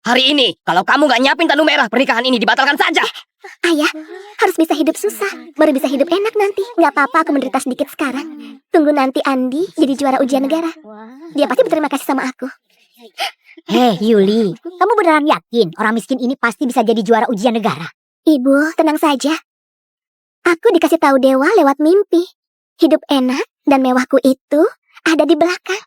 Hari ini, kalau kamu nggak nyiapin tandu merah, pernikahan ini dibatalkan saja. Ayah, harus bisa hidup susah, baru bisa hidup enak nanti. Nggak apa-apa aku menderita sedikit sekarang. Tunggu nanti Andi jadi juara ujian negara. Dia pasti berterima kasih sama aku. Hei Yuli, kamu beneran yakin orang miskin ini pasti bisa jadi juara ujian negara? Ibu, tenang saja. Aku dikasih tahu dewa lewat mimpi. Hidup enak dan mewahku itu ada di belakang.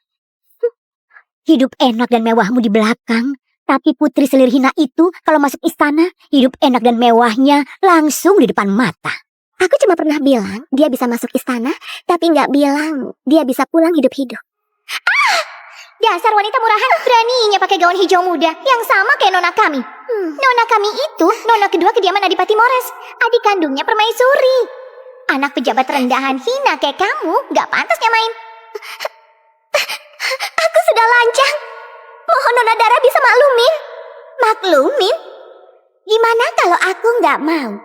Hidup enak dan mewahmu di belakang. Tapi putri selir hina itu kalau masuk istana, hidup enak dan mewahnya langsung di depan mata. Aku cuma pernah bilang dia bisa masuk istana, tapi nggak bilang dia bisa pulang hidup-hidup. Dasar wanita murahan, beraninya pakai gaun hijau muda yang sama kayak nona kami. Nona kami itu nona kedua kediaman Adipati Mores, adik kandungnya permaisuri. Anak pejabat rendahan hina kayak kamu gak pantas nyamain. Aku sudah lancang. Mohon Nona Dara bisa maklumin. Maklumin? Gimana kalau aku gak mau?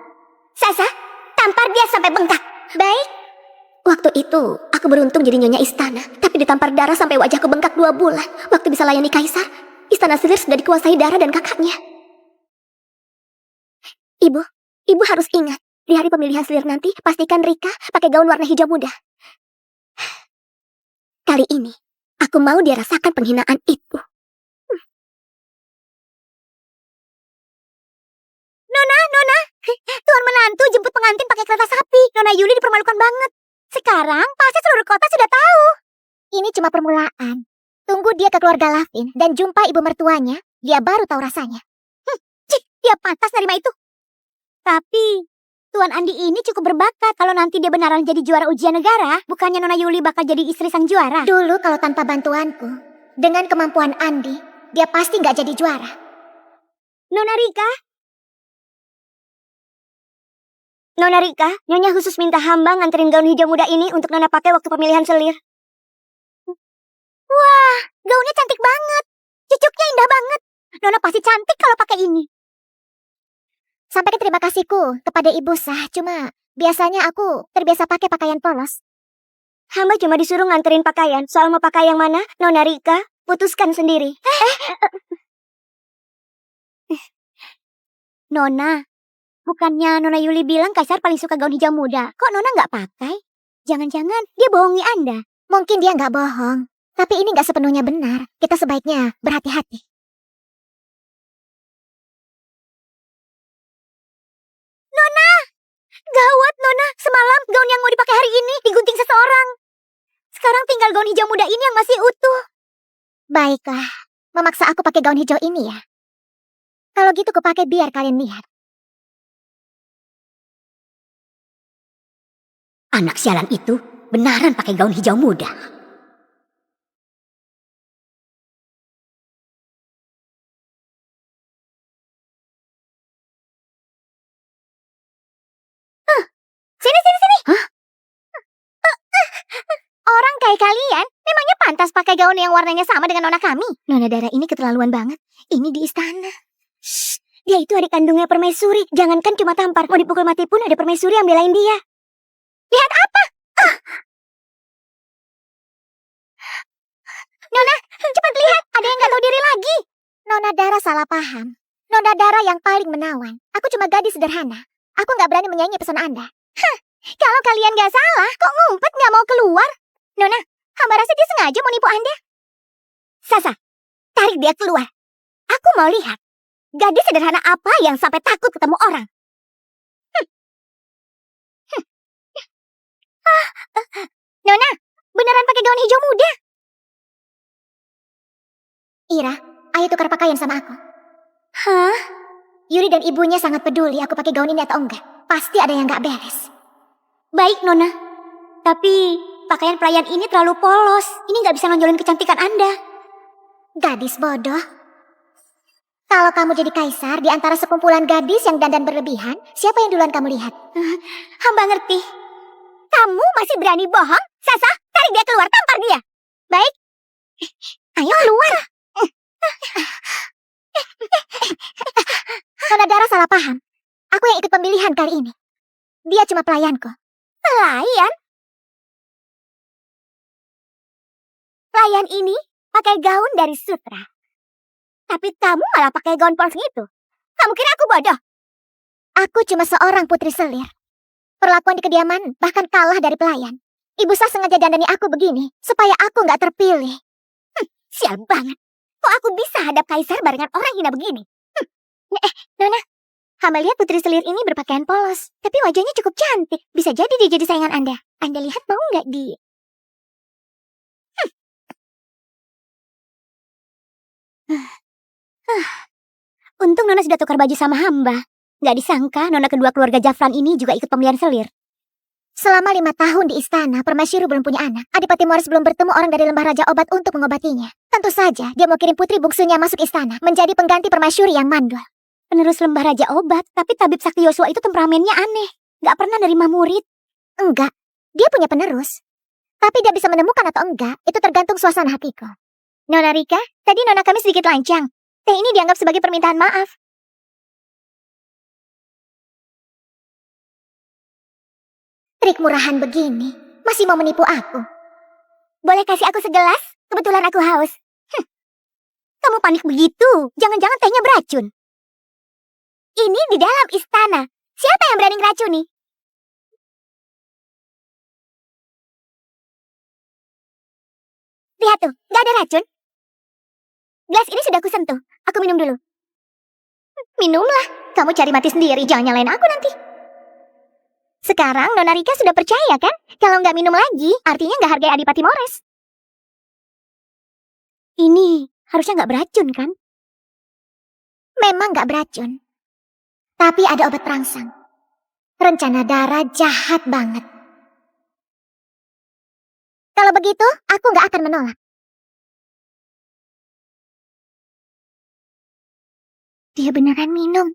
Sasa, tampar dia sampai bengkak. Baik. Waktu itu, aku beruntung jadi nyonya istana. Tapi ditampar Dara sampai wajahku bengkak 2 bulan. Waktu bisa layani kaisar, istana Selir sudah dikuasai Dara dan kakaknya. Ibu harus ingat. Di hari pemilihan Selir nanti, pastikan Rika pakai gaun warna hijau muda. Kali ini, aku mau dia rasakan penghinaan itu. Nona, Tuan menantu jemput pengantin pakai kereta sapi. Nona Yuli dipermalukan banget. Sekarang pasti seluruh kota sudah tahu. Ini cuma permulaan. Tunggu dia ke keluarga Lavin dan jumpa ibu mertuanya, dia baru tahu rasanya. Dia pantas nerima itu. Tapi Tuan Andi ini cukup berbakat. Kalau nanti dia beneran jadi juara ujian negara, bukannya Nona Yuli bakal jadi istri sang juara. Dulu kalau tanpa bantuanku, dengan kemampuan Andi, dia pasti nggak jadi juara. Nona Rika, Nyonya khusus minta hamba nganterin gaun hijau muda ini untuk Nona pakai waktu pemilihan Selir. Wah, gaunnya cantik banget. Cucuknya indah banget. Nona pasti cantik kalau pakai ini. Sampaikan terima kasihku kepada Ibu Sah, cuma biasanya aku terbiasa pakai pakaian polos. Hamba cuma disuruh nganterin pakaian. Soal mau pakai yang mana, Nona Rika, putuskan sendiri. Nona, bukannya Nona Yuli bilang Kaisar paling suka gaun hijau muda. Kok Nona nggak pakai? Jangan-jangan dia bohongi Anda. Mungkin dia nggak bohong, tapi ini nggak sepenuhnya benar. Kita sebaiknya berhati-hati. Gawat, Nona. Semalam gaun yang mau dipakai hari ini digunting seseorang. Sekarang tinggal gaun hijau muda ini yang masih utuh. Baiklah, memaksa aku pakai gaun hijau ini ya. Kalau gitu kupakai biar kalian lihat. Anak sialan itu benaran pakai gaun hijau muda. Sini. Orang kayak kalian memangnya pantas pakai gaun yang warnanya sama dengan nona kami. Nona Dara ini keterlaluan banget. Ini di istana. Shh, dia itu adik kandungnya permaisuri. Jangankan cuma tampar, mau dipukul mati pun ada permaisuri yang belain dia. Lihat apa? Nona, cepat lihat. Ada yang gak tahu diri lagi. Nona Dara salah paham. Nona Dara yang paling menawan. Aku cuma gadis sederhana. Aku nggak berani menyaingi pesona Anda. Kalau kalian gak salah, kok ngumpet gak mau keluar? Nona, hamba rasa dia sengaja mau nipu Anda. Sasa, tarik dia keluar. Aku mau lihat. Gadis sederhana apa yang sampai takut ketemu orang? Nona, beneran pakai gaun hijau muda? Ira, ayo tukar pakaian sama aku. Hah? Yuri dan ibunya sangat peduli aku pakai gaun ini atau enggak. Pasti ada yang nggak beres. Baik, Nona. Tapi pakaian pelayan ini terlalu polos. Ini nggak bisa nonjolin kecantikan Anda. Gadis bodoh. Kalau kamu jadi kaisar di antara sekumpulan gadis yang dandan berlebihan, siapa yang duluan kamu lihat? Hamba ngerti. Kamu masih berani bohong? Sasa, tarik dia keluar, tampar dia. Baik. Ayo keluar. Nona Dara salah paham. Aku yang ikut pemilihan kali ini. Dia cuma pelayanku. Pelayan? Pelayan ini pakai gaun dari sutra. Tapi kamu malah pakai gaun polos gitu. Kamu kira aku bodoh? Aku cuma seorang putri selir. Perlakuan di kediaman bahkan kalah dari pelayan. Ibu Sah sengaja dandani aku begini supaya aku nggak terpilih. Sial banget. Kok aku bisa hadap kaisar barengan orang hina begini? Nona, Hamba lihat putri selir ini berpakaian polos, tapi wajahnya cukup cantik. Bisa jadi dia jadi saingan Anda. Anda lihat mau nggak di... Untung Nona sudah tukar baju sama hamba. Gak disangka Nona kedua keluarga Jafran ini juga ikut pemilihan selir. Selama 5 tahun di istana, Permasyuru belum punya anak. Adipati Morris belum bertemu orang dari lembah Raja Obat untuk mengobatinya. Tentu saja, dia mau kirim putri bungsunya masuk istana, menjadi pengganti Permasyuri yang mandul. Penerus lembah Raja Obat, tapi tabib sakti Yosua itu temperamennya aneh. Gak pernah nerima murid. Enggak, dia punya penerus. Tapi dia bisa menemukan atau enggak, itu tergantung suasana hatiku. Nona Rika, tadi Nona kami sedikit lancang. Teh ini dianggap sebagai permintaan maaf. Trik murahan begini, masih mau menipu aku. Boleh kasih aku segelas? Kebetulan aku haus. Kamu panik begitu? Jangan-jangan tehnya beracun. Ini di dalam istana. Siapa yang berani ngeracuni? Lihat tuh, gak ada racun. Gelas ini sudah kusentuh. Aku minum dulu. Minumlah. Kamu cari mati sendiri, jangan nyalain aku nanti. Sekarang Nona Rika sudah percaya kan? Kalau nggak minum lagi, artinya nggak hargai Adipati Mores. Ini harusnya gak beracun kan? Memang nggak beracun. Tapi ada obat perangsang. Rencana Dara jahat banget. Kalau begitu, aku nggak akan menolak. Dia beneran minum.